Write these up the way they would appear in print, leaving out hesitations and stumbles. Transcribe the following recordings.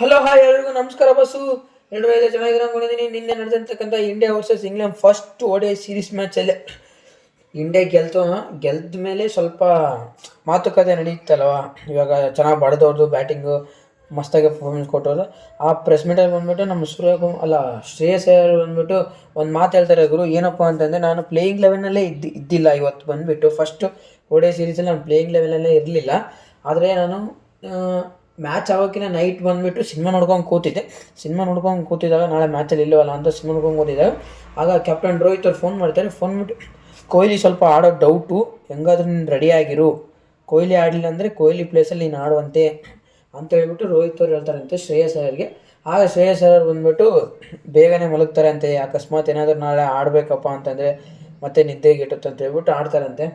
Hello hi ಎಲ್ರಿಗೂ ನಮಸ್ಕಾರ bus. ಎಲ್ಲರೂ ಇದೆ ಚೆನ್ನಾಗಿ ಅನ್ಕೊಂಡಿದ್ದೀನಿ. ನಿನ್ನೆ ನಡೆದಿರ್ತಕ್ಕಂಥ India versus England first ODI series ಮ್ಯಾಚಲ್ಲಿ ಇಂಡಿಯಾ ಗೆಲ್ದ ಮೇಲೆ ಸ್ವಲ್ಪ ಮಾತುಕತೆ ನಡೀತಲ್ವ. ಇವಾಗ ಚೆನ್ನಾಗಿ ಬಡ್ದವ್ರದ್ದು ಬ್ಯಾಟಿಂಗು ಮಸ್ತಾಗಿ ಪರ್ಫಾರ್ಮೆನ್ಸ್ ಕೊಟ್ಟವ್ರು. ಆ ಪ್ರೆಸ್ ಮೀಟಲ್ಲಿ ಬಂದುಬಿಟ್ಟು ನಮ್ಮ ಶ್ರೇಯಸ್ ಅಯ್ಯರ್ ಬಂದುಬಿಟ್ಟು ಒಂದು ಮಾತು ಹೇಳ್ತಾರೆ, ಗುರು ಏನಪ್ಪ ಅಂತಂದರೆ ನಾನು ಪ್ಲೇಯಿಂಗ್ ಲೆವೆನಲ್ಲೇ ಇದ್ದಿಲ್ಲ ಇವತ್ತು ಬಂದುಬಿಟ್ಟು ಫಸ್ಟ್ ODI ಸೀರೀಸಲ್ಲಿ ನಾನು ಪ್ಲೇಯಿಂಗ್ ಲೆವೆನಲ್ಲೇ ಇರಲಿಲ್ಲ. ಆದರೆ ನಾನು ಮ್ಯಾಚ್ ಆಗೋಕ್ಕಿಂತ ನೈಟ್ ಬಂದುಬಿಟ್ಟು ಸಿನಿಮಾ ನೋಡ್ಕೊಂಡು ಕೂತಿದ್ದಾಗ ನಾಳೆ ಮ್ಯಾಚಲ್ಲಿ ಇಲ್ಲವಲ್ಲ ಅಂತ ಸಿನಿಮಾ ನೋಡ್ಕೊಂಡು ಕೂತಿದ್ದಾಗ ಆಗ ಕ್ಯಾಪ್ಟನ್ ರೋಹಿತ್ ಅವ್ರು ಫೋನ್ ಮಾಡಿಬಿಟ್ಟು ಕೊಹ್ಲಿ ಸ್ವಲ್ಪ ಆಡೋ ಡೌಟು, ಹೆಂಗಾದ್ರೂ ನೀನು ರೆಡಿ ಆಗಿರು, ಕೊಹ್ಲಿ ಆಡಲಿಲ್ಲ ಅಂದರೆ ಕೊಹ್ಲಿ ಪ್ಲೇಸಲ್ಲಿ ನೀನು ಆಡುವಂತೆ ಅಂತ ಹೇಳ್ಬಿಟ್ಟು ರೋಹಿತ್ ಅವ್ರು ಹೇಳ್ತಾರಂತೆ ಶ್ರೇಯಸ್ ಅಯ್ಯರ್ಗೆ. ಆಗ ಶ್ರೇಯಸ್ ಅಯ್ಯರ್ ಬಂದುಬಿಟ್ಟು ಬೇಗನೆ ಮಲಗ್ತಾರೆ ಅಂತೆ. ಅಕಸ್ಮಾತ್ ಏನಾದರೂ ನಾಳೆ ಆಡಬೇಕಪ್ಪ ಅಂತಂದರೆ ಮತ್ತೆ ನಿದ್ದೆಗೆ ಇಟ್ಟುತ್ತೆ ಅಂತ ಹೇಳ್ಬಿಟ್ಟು ಆಡ್ತಾರಂತೆ.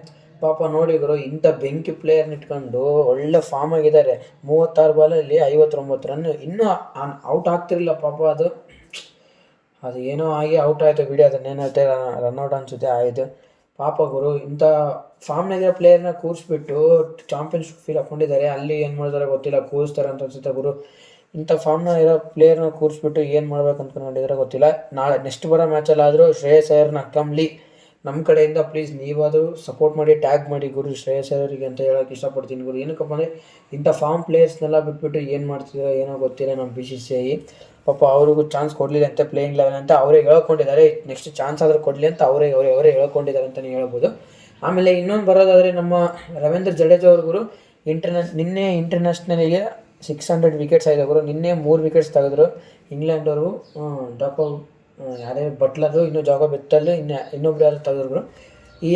ಪಾಪ ನೋಡಿ ಗುರು, ಇಂಥ ಬೆಂಕಿ ಪ್ಲೇಯರ್ನ ಇಟ್ಕೊಂಡು ಒಳ್ಳೆ ಫಾರ್ಮ್ ಆಗಿದ್ದಾರೆ. 36 ಬಾಲಲ್ಲಿ 59 ರನ್, ಇನ್ನೂ ಔಟ್ ಆಗ್ತಿರಲಿಲ್ಲ ಪಾಪ. ಅದು ಏನೋ ಆಗಿ ಔಟ್ ಆಯಿತು ಬಿಡಿ, ಅದನ್ನೇನೈತೆ ರನ್ಔಟ್ ಅನಿಸುತ್ತೆ ಆಯಿತು. ಪಾಪ ಗುರು, ಇಂಥ ಫಾರ್ಮ್ನಾಗಿರೋ ಪ್ಲೇಯರ್ನ ಕೂರಿಸ್ಬಿಟ್ಟು ಚಾಂಪಿಯನ್ಶಿಪ್ ಫೀಲ್ ಹಾಕ್ಕೊಂಡಿದ್ದಾರೆ. ಅಲ್ಲಿ ಏನು ಮಾಡ್ತಾರೆ ಗೊತ್ತಿಲ್ಲ, ಕೂರಿಸ್ತಾರೆ ಅಂತ ಅನ್ಸುತ್ತೆ ಗುರು. ಇಂಥ ಫಾರ್ಮ್ನ ಇರೋ ಪ್ಲೇಯರ್ನ ಕೂರಿಸ್ಬಿಟ್ಟು ಏನು ಮಾಡ್ಬೇಕು ಅಂದ್ಕೊಂಡಿದ್ದಾರೆ ಗೊತ್ತಿಲ್ಲ. ನಾಳೆ ನೆಕ್ಸ್ಟ್ ಬರೋ ಮ್ಯಾಚಲ್ಲಾದರೂ ಶ್ರೇಯಸ್ ಅಯ್ಯರ್ನ ಕಮ್ಮಲಿ ನಮ್ಮ ಕಡೆಯಿಂದ ಪ್ಲೀಸ್ ನೀವಾದರೂ ಸಪೋರ್ಟ್ ಮಾಡಿ, ಟ್ಯಾಗ್ ಮಾಡಿ ಗುರು ಶ್ರೇಯಸ್ ಅಯ್ಯರಿಗೆ ಅಂತ ಹೇಳೋಕ್ಕೆ ಇಷ್ಟಪಡ್ತೀನಿ ಗುರು. ಏನಕ್ಕಪ್ಪ ಅಂದರೆ ಇಂಥ ಫಾರ್ಮ್ ಪ್ಲೇಯರ್ಸ್ನೆಲ್ಲ ಬಿಟ್ಬಿಟ್ಟು ಏನು ಮಾಡ್ತಿದ್ದೀರೋ ಏನೋ ಗೊತ್ತಿಲ್ಲ ನಮ್ಮ BCCI. ಪಾಪ ಅವ್ರಿಗೂ ಚಾನ್ಸ್ ಕೊಡಲಿಲ್ಲ ಅಂತ ಪ್ಲೇಯಿಂಗ್ ಲೆವೆನ್ ಅಂತ ಅವರೇ ಹೇಳ್ಕೊಂಡಿದ್ದಾರೆ. ನೆಕ್ಸ್ಟ್ ಚಾನ್ಸ್ ಆದರೂ ಕೊಡಲಿ ಅಂತ ಅವರೇ ಹೇಳ್ಕೊಂಡಿದ್ದಾರೆ ಅಂತಲೇ ಹೇಳ್ಬೋದು. ಆಮೇಲೆ ಇನ್ನೊಂದು ಬರೋದಾದರೆ ನಮ್ಮ ರವೀಂದ್ರ ಜಡೇಜಾ ಅವ್ರ ಗುರು ನಿನ್ನೆ ಇಂಟರ್ನ್ಯಾಷನಲಿಗೆ 600 ವಿಕೆಟ್ಸ್ ಆಗಿದೆ ಗುರು. ನಿನ್ನೆ 3 ವಿಕೆಟ್ಸ್ ತೆಗೆದ್ರು ಇಂಗ್ಲೆಂಡ್ ಅವರು. ಯಾರೇ ಬಟ್ಲರು, ಇನ್ನೂ ಜಾಗೋ ಬೆತ್ತಲ್ಲು, ಇನ್ನೊಬ್ರು ಯಾರು ತೆಗೆದ್ರು. ಈ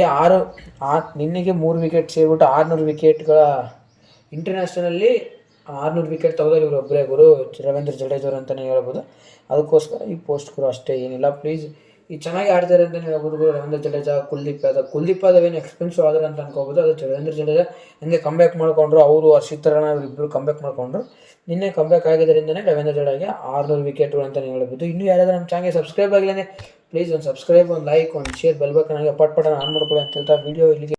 ನಿನ್ನೆಗೆ 3 ವಿಕೆಟ್ ಸೇರಿಬಿಟ್ಟು 600 ವಿಕೆಟ್ಗಳ ಇಂಟರ್ನ್ಯಾಷನಲಿ 600 ವಿಕೆಟ್ ತೆಗೆದ್ರು ಇವರು ಒಬ್ಬರೇ ಗುರು, ರವೀಂದ್ರ ಜಡೇಜಾವ್ರು ಅಂತಲೇ ಹೇಳ್ಬೋದು. ಅದಕ್ಕೋಸ್ಕರ ಈ ಪೋಸ್ಟ್ ಗುರು ಅಷ್ಟೇ, ಏನಿಲ್ಲ ಪ್ಲೀಸ್. ಈ ಚೆನ್ನಾಗಿ ಆಡ್ತಾರೆ ಅಂತಲೇ ಹೇಳ್ಬೋದು ಗುರು. ರವೀಂದ್ರ ಜಡೇಜಾ, ಕುಲ್ದೀಪ್ ಯಾದವ್ ಏನು ಎಕ್ಸ್ಪೆನ್ಸಿವ್ ಆದ್ರೆ ಅಂತ ಅನ್ಕೋಬೋದು. ಅದು ರವೀಂದ್ರ ಜಡೇಜಾ ಹಂಗೆ ಕಂಬ್ಯಾಕ್ ಮಾಡಿಕೊಂಡ್ರು. ಅವರು ಹರ್ಷಿತ್ ರಾಣಾ ಇವರಿಬ್ಬರು ಕಂಬ್ಯಾಕ್ ಮಾಡಿಕೊಂಡ್ರು. ನಿನ್ನೆ ಕಂಬ್ಯಾಕ್ ಆಗಿದ್ದರಿಂದನೇ ರವೀಂದ್ರ ಜಡೇಜಾಗೆ 600 ವಿಕೆಟ್ಗಳು ಅಂತಲೇ ಹೇಳ್ಬೋದು. ಇನ್ನೂ ಯಾರಾದರೂ ನಮ್ಮ ಚಾನಲ್ಗೆ ಸಬ್ಸ್ಕ್ರೈಬ್ ಆಗಿಲ್ಲ ಪ್ಲೀಸ್ ಒಂದು ಸಬ್ಸ್ಕ್ರೈಬ್, ಒಂದು ಲೈಕ್, ಒಂದು ಶೇರ್, ಬೆಲ್ ಬಟನ್ ಪಟ್ ಆನ್ ಮಾಡ್ಕೊಳ್ಳಿ ಅಂತ ಹೇಳ್ತಾ ವಿಡಿಯೋ ಇಲ್ಲಿಗೆ